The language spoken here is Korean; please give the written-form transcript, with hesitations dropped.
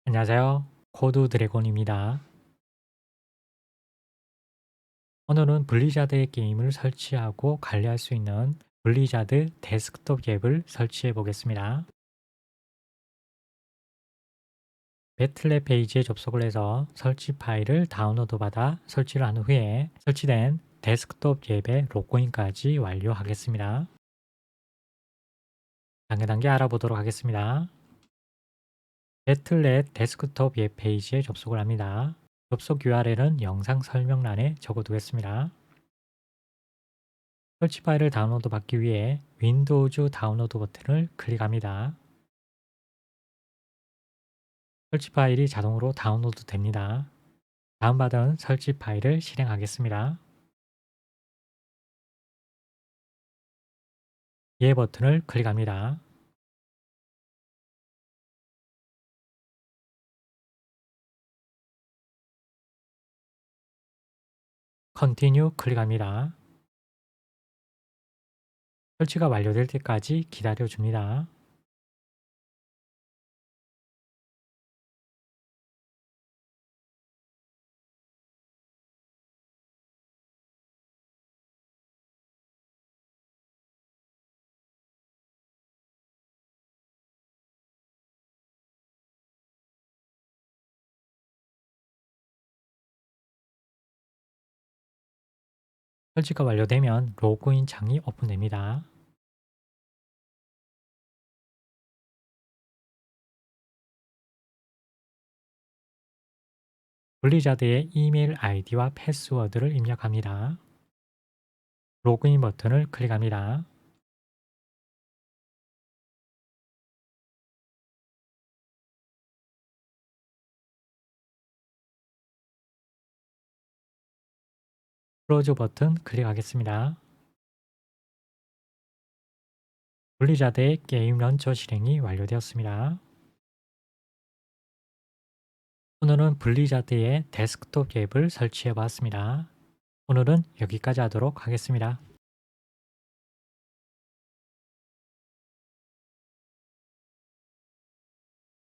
안녕하세요. 코드 드래곤입니다. 오늘은 블리자드의 게임을 설치하고 관리할 수 있는 블리자드 데스크톱 앱을 설치해 보겠습니다. 배틀넷 페이지에 접속을 해서 설치 파일을 다운로드 받아 설치를 한 후에 설치된 데스크톱 앱의 로그인까지 완료하겠습니다. 단계 알아보도록 하겠습니다. 배틀넷 데스크톱 웹 페이지에 접속을 합니다. 접속 URL은 영상 설명란에 적어두겠습니다. 설치 파일을 다운로드 받기 위해 윈도우즈 다운로드 버튼을 클릭합니다. 설치 파일이 자동으로 다운로드 됩니다. 다운받은 설치 파일을 실행하겠습니다. 예 버튼을 클릭합니다. 컨티뉴 클릭합니다. 설치가 완료될 때까지 기다려 줍니다. 설치가 완료되면 로그인 창이 오픈됩니다. 블리자드의 이메일 아이디와 패스워드를 입력합니다. 로그인 버튼을 클릭합니다. 클로즈 버튼 클릭하겠습니다. 블리자드의 게임 런처 실행이 완료되었습니다. 오늘은 블리자드의 데스크톱 앱을 설치해 보았습니다. 오늘은 여기까지 하도록 하겠습니다.